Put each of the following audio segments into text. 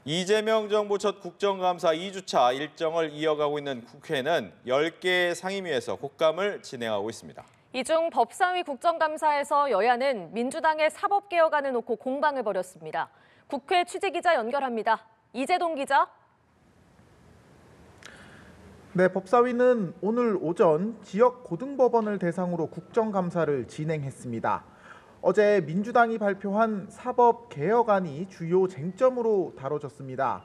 이재명 정부 첫 국정감사 2주차 일정을 이어가고 있는 국회는 10개의 상임위에서 국감을 진행하고 있습니다. 이 중 법사위 국정감사에서 여야는 민주당의 사법개혁안을 놓고 공방을 벌였습니다. 국회 취재기자 연결합니다. 이재동 기자. 네, 법사위는 오늘 오전 지역 고등법원을 대상으로 국정감사를 진행했습니다. 어제 민주당이 발표한 사법개혁안이 주요 쟁점으로 다뤄졌습니다.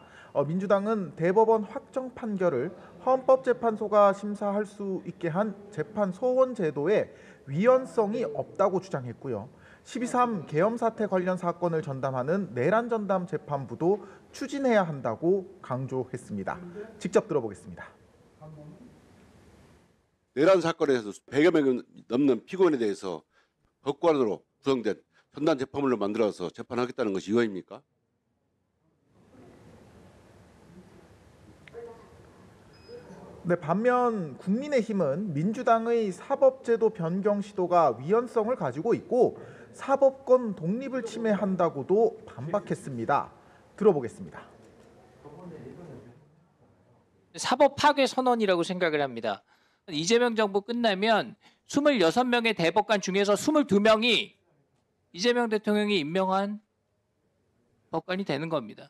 민주당은 대법원 확정 판결을 헌법재판소가 심사할 수 있게 한 재판 소원 제도에 위헌성이 없다고 주장했고요. 12.3 계엄 사태 관련 사건을 전담하는 내란 전담 재판부도 추진해야 한다고 강조했습니다. 직접 들어보겠습니다. 내란 사건에서 100여 명 넘는 피고인에 대해서 법관으로 구성된 전담 재판부를 만들어서 재판하겠다는 것이 이거입니까? 네, 반면 국민의힘은 민주당의 사법제도 변경 시도가 위헌성을 가지고 있고 사법권 독립을 침해한다고도 반박했습니다. 들어보겠습니다. 사법 파괴 선언이라고 생각을 합니다. 이재명 정부 끝나면 26명의 대법관 중에서 22명이 이재명 대통령이 임명한 법관이 되는 겁니다.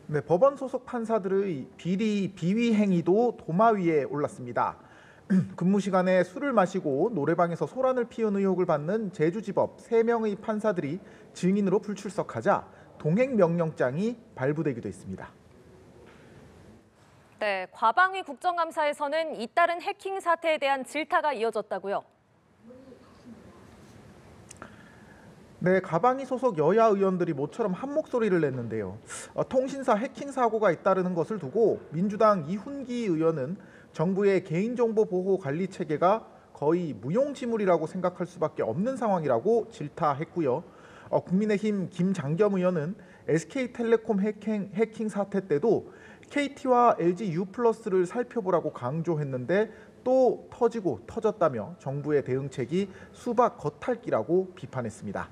네, 법원 소속 판사들의 비리, 비위 행위도 도마 위에 올랐습니다. 근무 시간에 술을 마시고 노래방에서 소란을 피운 의혹을 받는 제주지법 3명의 판사들이 증인으로 불출석하자 동행명령장이 발부되기도 했습니다. 네, 과방위 국정감사에서는 잇따른 해킹 사태에 대한 질타가 이어졌다고요. 네, 가방위 소속 여야 의원들이 모처럼 한 목소리를 냈는데요. 통신사 해킹 사고가 잇따르는 것을 두고 민주당 이훈기 의원은 정부의 개인정보 보호 관리 체계가 거의 무용지물이라고 생각할 수밖에 없는 상황이라고 질타했고요. 국민의힘 김장겸 의원은 SK텔레콤 해킹 사태 때도 KT와 LG U+를 살펴보라고 강조했는데 또 터지고 터졌다며 정부의 대응책이 수박 겉핥기라고 비판했습니다.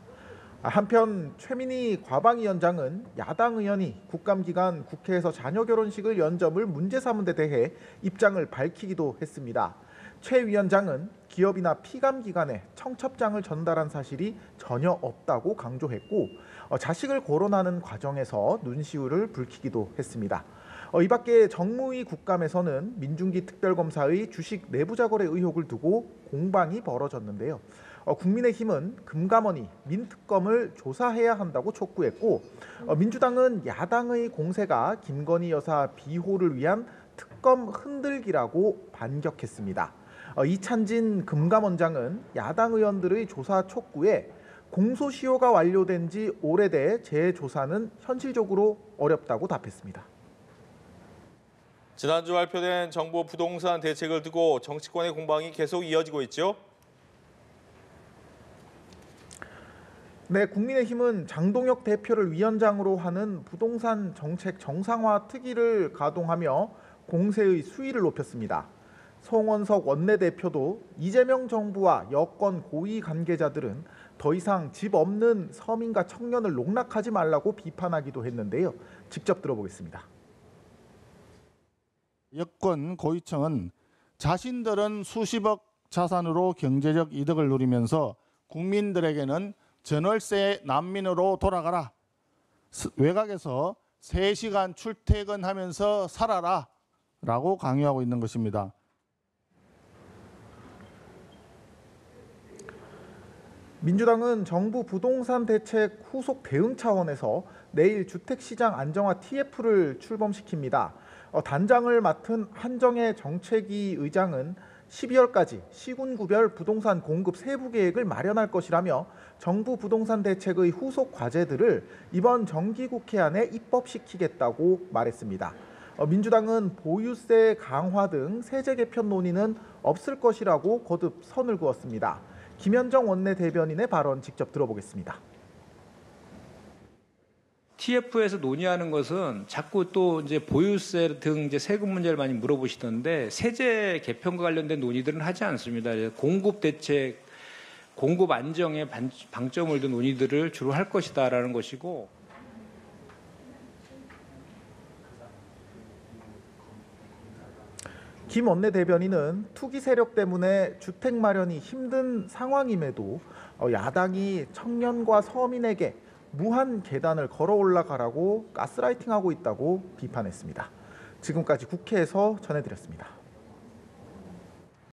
한편 최민희 과방위원장은 야당 의원이 국감 기간 국회에서 자녀 결혼식을 연 점을 문제 삼은 데 대해 입장을 밝히기도 했습니다. 최 위원장은 기업이나 피감 기관에 청첩장을 전달한 사실이 전혀 없다고 강조했고 자식을 거론하는 과정에서 눈시울을 붉히기도 했습니다. 이 밖에 정무위 국감에서는 민중기 특별검사의 주식 내부자 거래 의혹을 두고 공방이 벌어졌는데요. 국민의힘은 금감원이 민특검을 조사해야 한다고 촉구했고 민주당은 야당의 공세가 김건희 여사 비호를 위한 특검 흔들기라고 반격했습니다. 이찬진 금감원장은 야당 의원들의 조사 촉구에 공소시효가 완료된 지 오래돼 재조사는 현실적으로 어렵다고 답했습니다. 지난주 발표된 정부 부동산 대책을 두고 정치권의 공방이 계속 이어지고 있죠. 네, 국민의힘은 장동혁 대표를 위원장으로 하는 부동산 정책 정상화 특위를 가동하며 공세의 수위를 높였습니다. 송원석 원내대표도 이재명 정부와 여권 고위 관계자들은 더 이상 집 없는 서민과 청년을 농락하지 말라고 비판하기도 했는데요. 직접 들어보겠습니다. 여권 고위층은 자신들은 수십억 자산으로 경제적 이득을 누리면서 국민들에게는 전월세 난민으로 돌아가라. 외곽에서 3시간 출퇴근하면서 살아라. 라고 강요하고 있는 것입니다. 민주당은 정부 부동산 대책 후속 대응 차원에서 내일 주택시장 안정화 TF를 출범시킵니다. 단장을 맡은 한정혜 정책위 의장은 12월까지 시군구별 부동산 공급 세부 계획을 마련할 것이라며 정부 부동산 대책의 후속 과제들을 이번 정기국회 안에 입법시키겠다고 말했습니다. 민주당은 보유세 강화 등 세제 개편 논의는 없을 것이라고 거듭 선을 그었습니다. 김현정 원내대변인의 발언 직접 들어보겠습니다. TF에서 논의하는 것은 자꾸 또 이제 보유세 등 이제 세금 문제를 많이 물어보시던데 세제 개편과 관련된 논의들은 하지 않습니다. 공급 대책, 공급 안정에 방점을 둔 논의들을 주로 할 것이다라는 것이고, 김 원내대변인은 투기 세력 때문에 주택 마련이 힘든 상황임에도 야당이 청년과 서민에게 무한 계단을 걸어 올라가라고 가스라이팅하고 있다고 비판했습니다. 지금까지 국회에서 전해드렸습니다.